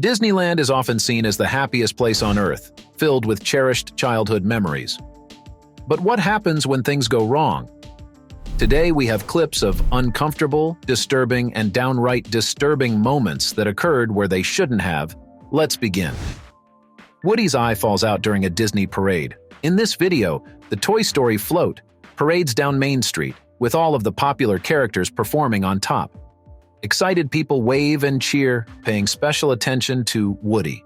Disneyland is often seen as the happiest place on Earth, filled with cherished childhood memories. But what happens when things go wrong? Today we have clips of uncomfortable, disturbing, and downright disturbing moments that occurred where they shouldn't have. Let's begin. Woody's eye falls out during a Disney parade. In this video, the Toy Story float parades down Main Street, with all of the popular characters performing on top. Excited people wave and cheer, paying special attention to Woody.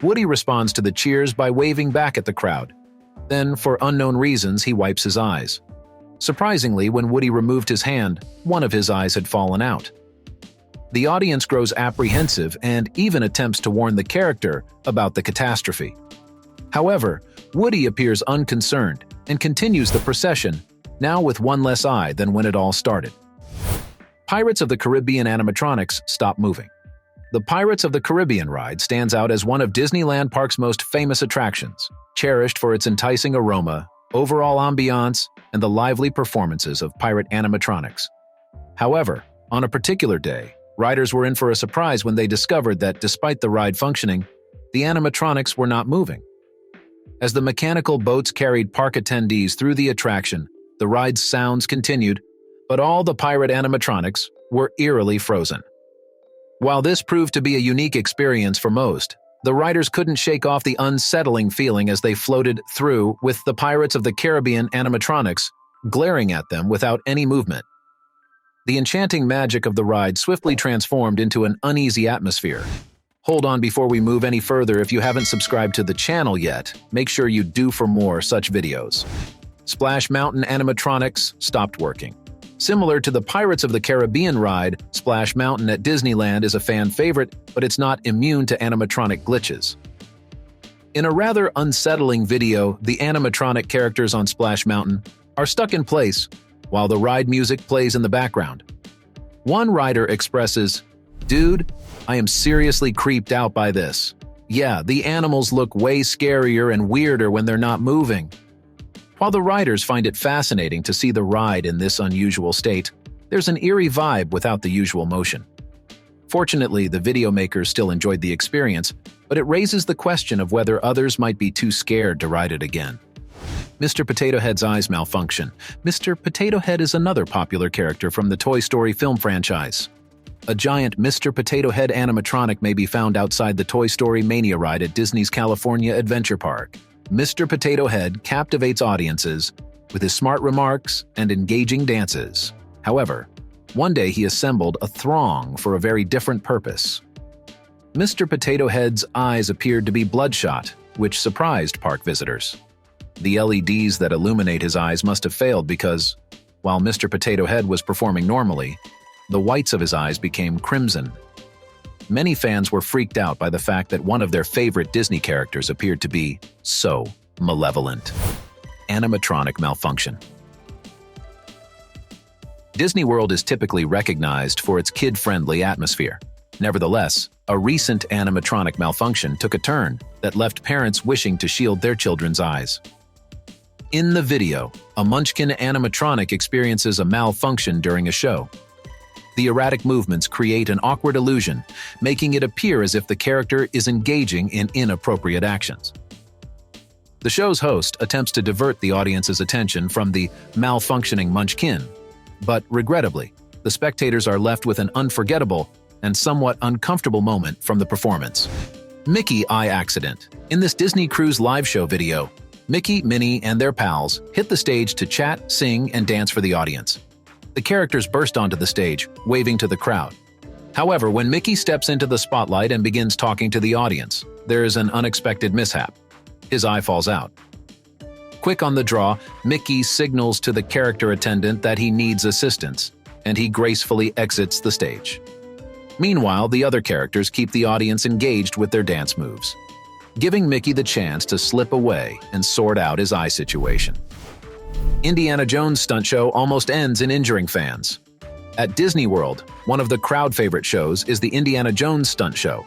Woody responds to the cheers by waving back at the crowd. Then, for unknown reasons, he wipes his eyes. Surprisingly, when Woody removed his hand, one of his eyes had fallen out. The audience grows apprehensive and even attempts to warn the character about the catastrophe. However, Woody appears unconcerned and continues the procession, now with one less eye than when it all started. Pirates of the Caribbean animatronics stop moving. The Pirates of the Caribbean ride stands out as one of Disneyland Park's most famous attractions, cherished for its enticing aroma, overall ambiance, and the lively performances of pirate animatronics. However, on a particular day, riders were in for a surprise when they discovered that despite the ride functioning, the animatronics were not moving. As the mechanical boats carried park attendees through the attraction, the ride's sounds continued, but all the pirate animatronics were eerily frozen. While this proved to be a unique experience for most, the riders couldn't shake off the unsettling feeling as they floated through with the Pirates of the Caribbean animatronics glaring at them without any movement. The enchanting magic of the ride swiftly transformed into an uneasy atmosphere. Hold on before we move any further. If you haven't subscribed to the channel yet, make sure you do for more such videos. Splash Mountain animatronics stopped working. Similar to the Pirates of the Caribbean ride, Splash Mountain at Disneyland is a fan favorite, but it's not immune to animatronic glitches. In a rather unsettling video, the animatronic characters on Splash Mountain are stuck in place while the ride music plays in the background. One rider expresses, "Dude, I am seriously creeped out by this. Yeah, the animals look way scarier and weirder when they're not moving." While the riders find it fascinating to see the ride in this unusual state, there's an eerie vibe without the usual motion. Fortunately, the video makers still enjoyed the experience, but it raises the question of whether others might be too scared to ride it again. Mr. Potato Head's eyes malfunction. Mr. Potato Head is another popular character from the Toy Story film franchise. A giant Mr. Potato Head animatronic may be found outside the Toy Story Mania ride at Disney's California Adventure Park. Mr. Potato Head captivates audiences with his smart remarks and engaging dances. However, one day he assembled a throng for a very different purpose. Mr. Potato Head's eyes appeared to be bloodshot, which surprised park visitors. The LEDs that illuminate his eyes must have failed because, while Mr. Potato Head was performing normally, the whites of his eyes became crimson. Many fans were freaked out by the fact that one of their favorite Disney characters appeared to be so malevolent. Animatronic malfunction. Disney World is typically recognized for its kid-friendly atmosphere. Nevertheless, a recent animatronic malfunction took a turn that left parents wishing to shield their children's eyes. In the video, a Munchkin animatronic experiences a malfunction during a show. The erratic movements create an awkward illusion, making it appear as if the character is engaging in inappropriate actions. The show's host attempts to divert the audience's attention from the malfunctioning Munchkin, but regrettably, the spectators are left with an unforgettable and somewhat uncomfortable moment from the performance. Mickey eye accident. In this Disney Cruise live show video, Mickey, Minnie, and their pals hit the stage to chat, sing, and dance for the audience. The characters burst onto the stage, waving to the crowd. However, when Mickey steps into the spotlight and begins talking to the audience, there is an unexpected mishap. His eye falls out. Quick on the draw, Mickey signals to the character attendant that he needs assistance, and he gracefully exits the stage. Meanwhile, the other characters keep the audience engaged with their dance moves, giving Mickey the chance to slip away and sort out his eye situation. Indiana Jones stunt show almost ends in injuring fans. At Disney World, one of the crowd favorite shows is the Indiana Jones stunt show.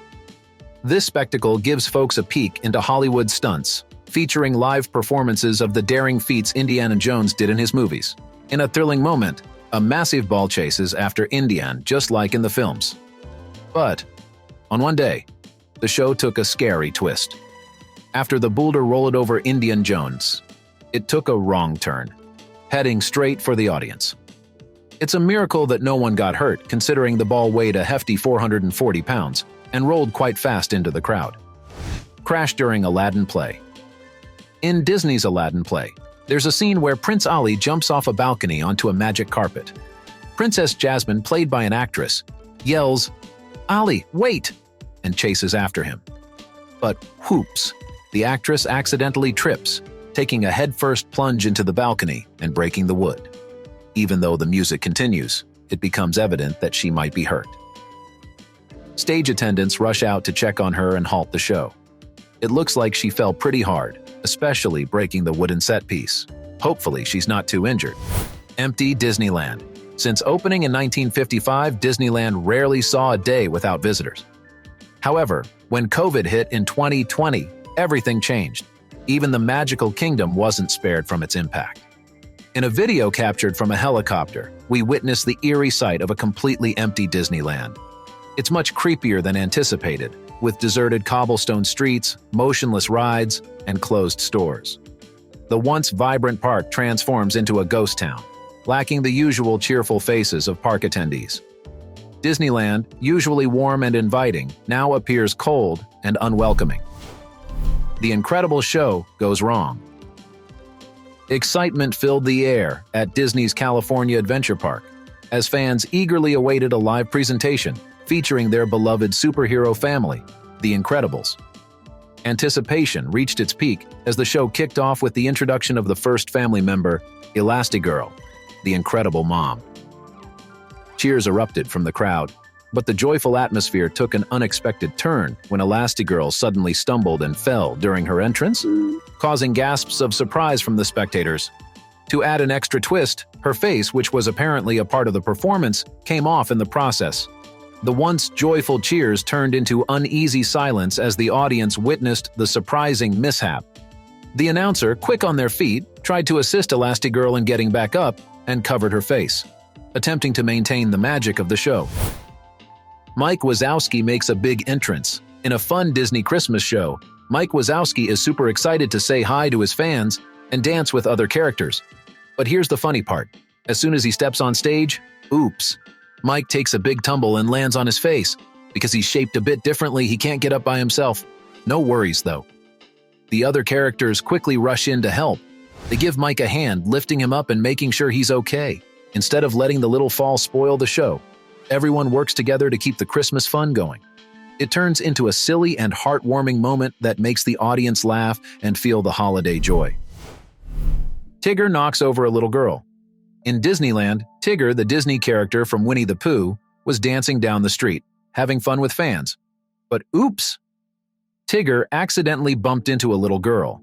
This spectacle gives folks a peek into Hollywood stunts, featuring live performances of the daring feats Indiana Jones did in his movies. In a thrilling moment, a massive ball chases after Indiana, just like in the films. But On one day, the show took a scary twist. After the boulder rolled over Indiana Jones, it took a wrong turn, heading straight for the audience. It's a miracle that no one got hurt, considering the ball weighed a hefty 440 pounds and rolled quite fast into the crowd. Crash during Aladdin play. In Disney's Aladdin play, there's a scene where Prince Ali jumps off a balcony onto a magic carpet. Princess Jasmine, played by an actress, yells, "Ali, wait!" and chases after him. But whoops, the actress accidentally trips, taking a headfirst plunge into the balcony and breaking the wood. Even though the music continues, it becomes evident that she might be hurt. Stage attendants rush out to check on her and halt the show. It looks like she fell pretty hard, especially breaking the wooden set piece. Hopefully she's not too injured. Empty Disneyland. Since opening in 1955, Disneyland rarely saw a day without visitors. However, when COVID hit in 2020, everything changed. Even the magical kingdom wasn't spared from its impact. In a video captured from a helicopter, we witnessed the eerie sight of a completely empty Disneyland. It's much creepier than anticipated, with deserted cobblestone streets, motionless rides, and closed stores. The once vibrant park transforms into a ghost town, lacking the usual cheerful faces of park attendees. Disneyland, usually warm and inviting, now appears cold and unwelcoming. The incredible show goes wrong. Excitement filled the air at Disney's California Adventure Park, as fans eagerly awaited a live presentation featuring their beloved superhero family, the Incredibles. Anticipation reached its peak as the show kicked off with the introduction of the first family member, Elastigirl, the Incredible Mom. Cheers erupted from the crowd, but the joyful atmosphere took an unexpected turn when Elastigirl suddenly stumbled and fell during her entrance, causing gasps of surprise from the spectators. To add an extra twist, her face, which was apparently a part of the performance, came off in the process. The once joyful cheers turned into uneasy silence as the audience witnessed the surprising mishap. The announcer, quick on their feet, tried to assist Elastigirl in getting back up and covered her face, attempting to maintain the magic of the show. Mike Wasowski makes a big entrance. In a fun Disney Christmas show, Mike Wasowski is super excited to say hi to his fans and dance with other characters. But here's the funny part. As soon as he steps on stage, oops, Mike takes a big tumble and lands on his face. Because he's shaped a bit differently, he can't get up by himself. No worries, though. The other characters quickly rush in to help. They give Mike a hand, lifting him up and making sure he's okay, instead of letting the little fall spoil the show. Everyone works together to keep the Christmas fun going. It turns into a silly and heartwarming moment that makes the audience laugh and feel the holiday joy. Tigger knocks over a little girl. In Disneyland, Tigger, the Disney character from Winnie the Pooh, was dancing down the street, having fun with fans. But oops! Tigger accidentally bumped into a little girl.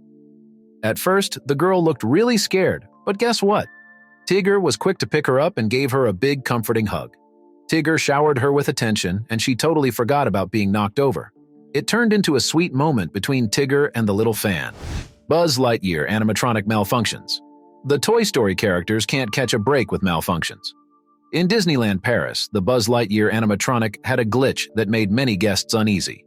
At first, the girl looked really scared, but guess what? Tigger was quick to pick her up and gave her a big, comforting hug. Tigger showered her with attention, and she totally forgot about being knocked over. It turned into a sweet moment between Tigger and the little fan. Buzz Lightyear animatronic malfunctions. The Toy Story characters can't catch a break with malfunctions. In Disneyland Paris, the Buzz Lightyear animatronic had a glitch that made many guests uneasy.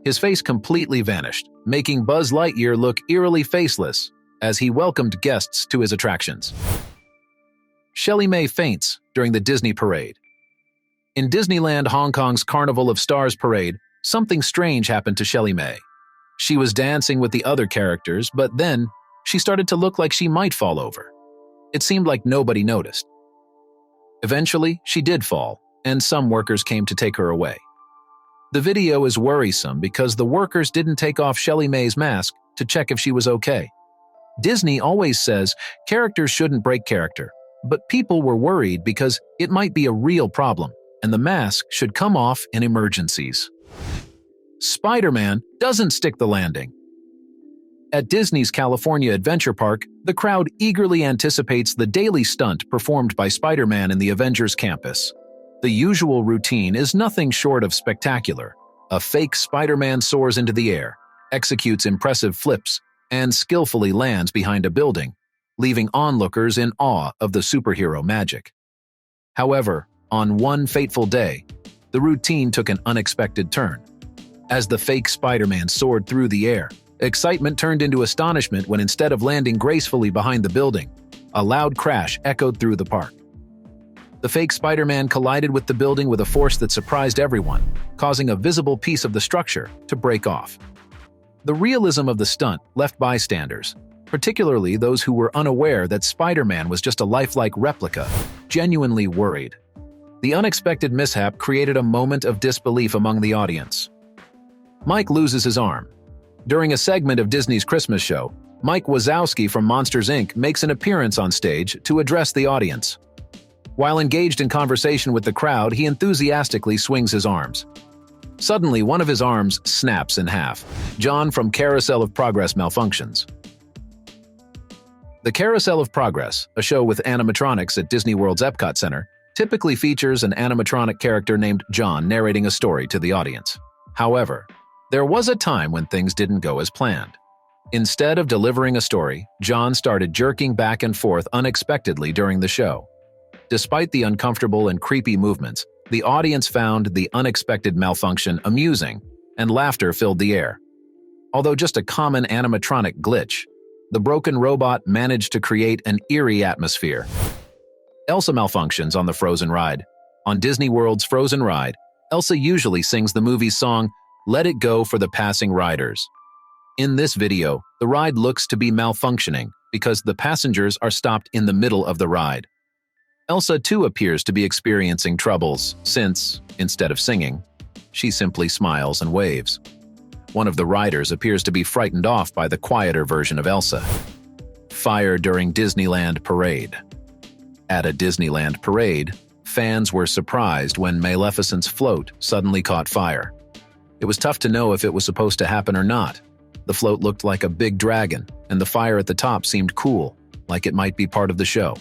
His face completely vanished, making Buzz Lightyear look eerily faceless as he welcomed guests to his attractions. Shelly May faints during the Disney parade. In Disneyland Hong Kong's Carnival of Stars parade, something strange happened to Shelly May. She was dancing with the other characters, but then she started to look like she might fall over. It seemed like nobody noticed. Eventually, she did fall, and some workers came to take her away. The video is worrisome because the workers didn't take off Shelly May's mask to check if she was okay. Disney always says characters shouldn't break character, but people were worried because it might be a real problem, and the mask should come off in emergencies. Spiderman doesn't stick the landing. At Disney's California Adventure Park, the crowd eagerly anticipates the daily stunt performed by Spider-Man in the Avengers campus. The usual routine is nothing short of spectacular. A fake Spider-Man soars into the air, executes impressive flips, and skillfully lands behind a building, leaving onlookers in awe of the superhero magic. However, on one fateful day, the routine took an unexpected turn. as the fake Spider-Man soared through the air. Excitement turned into astonishment when instead of landing gracefully behind the building, a loud crash echoed through the park. The fake Spider-Man collided with the building with a force that surprised everyone, causing a visible piece of the structure to break off. The realism of the stunt left bystanders, particularly those who were unaware that Spider-Man was just a lifelike replica, genuinely worried. The unexpected mishap created a moment of disbelief among the audience. Mike loses his arm. During a segment of Disney's Christmas show, Mike Wasowski from Monsters, Inc. makes an appearance on stage to address the audience. While engaged in conversation with the crowd, he enthusiastically swings his arms. Suddenly, one of his arms snaps in half. John from Carousel of Progress malfunctions. The Carousel of Progress, a show with animatronics at Disney World's Epcot Center, typically features an animatronic character named John narrating a story to the audience. However, there was a time when things didn't go as planned. Instead of delivering a story, John started jerking back and forth unexpectedly during the show. Despite the uncomfortable and creepy movements, the audience found the unexpected malfunction amusing, and laughter filled the air. Although just a common animatronic glitch, the broken robot managed to create an eerie atmosphere. Elsa malfunctions on the Frozen ride. On Disney World's Frozen ride, Elsa usually sings the movie's song, "Let It Go for the Passing Riders." In this video, the ride looks to be malfunctioning because the passengers are stopped in the middle of the ride. Elsa too appears to be experiencing troubles since, instead of singing, she simply smiles and waves. One of the riders appears to be frightened off by the quieter version of Elsa. Fire during Disneyland parade. At a Disneyland parade, fans were surprised when Maleficent's float suddenly caught fire. It was tough to know if it was supposed to happen or not. The float looked like a big dragon, and the fire at the top seemed cool, like it might be part of the show.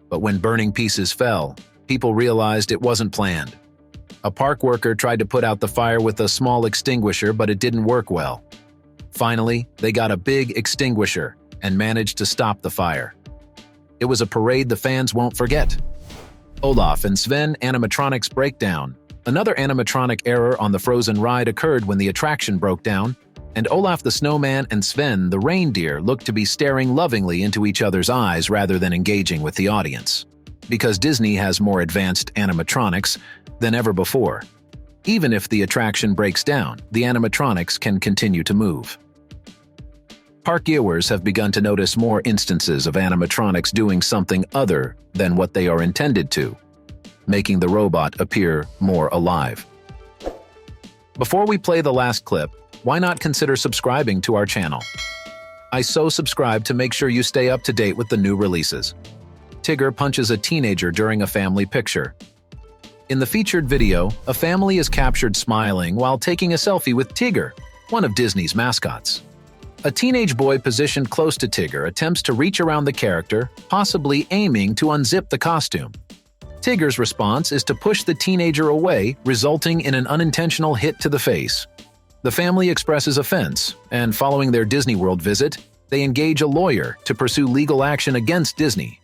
But when burning pieces fell, people realized it wasn't planned. A park worker tried to put out the fire with a small extinguisher, but it didn't work well. Finally, they got a big extinguisher and managed to stop the fire. It was a parade the fans won't forget. Olaf and Sven Animatronics breakdown. Another animatronic error on the Frozen ride occurred when the attraction broke down, and Olaf the snowman and Sven the reindeer looked to be staring lovingly into each other's eyes rather than engaging with the audience. Because Disney has more advanced animatronics than ever before. Even if the attraction breaks down, the animatronics can continue to move. Park-goers have begun to notice more instances of animatronics doing something other than what they are intended to, making the robot appear more alive. Before we play the last clip, why not consider subscribing to our channel? I so subscribe to make sure you stay up to date with the new releases. Tigger punches a teenager during a family picture. In the featured video, a family is captured smiling while taking a selfie with Tigger, one of Disney's mascots. A teenage boy positioned close to Tigger attempts to reach around the character, possibly aiming to unzip the costume. Tigger's response is to push the teenager away, resulting in an unintentional hit to the face. The family expresses offense, and following their Disney World visit, they engage a lawyer to pursue legal action against Disney.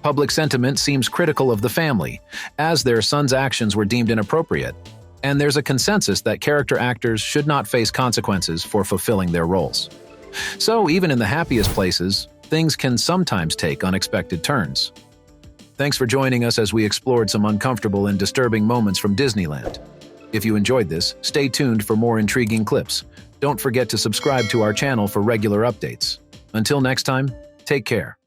Public sentiment seems critical of the family, as their son's actions were deemed inappropriate, and there's a consensus that character actors should not face consequences for fulfilling their roles. So even in the happiest places, things can sometimes take unexpected turns. Thanks for joining us as we explored some uncomfortable and disturbing moments from Disneyland. If you enjoyed this, stay tuned for more intriguing clips. Don't forget to subscribe to our channel for regular updates. Until next time, take care.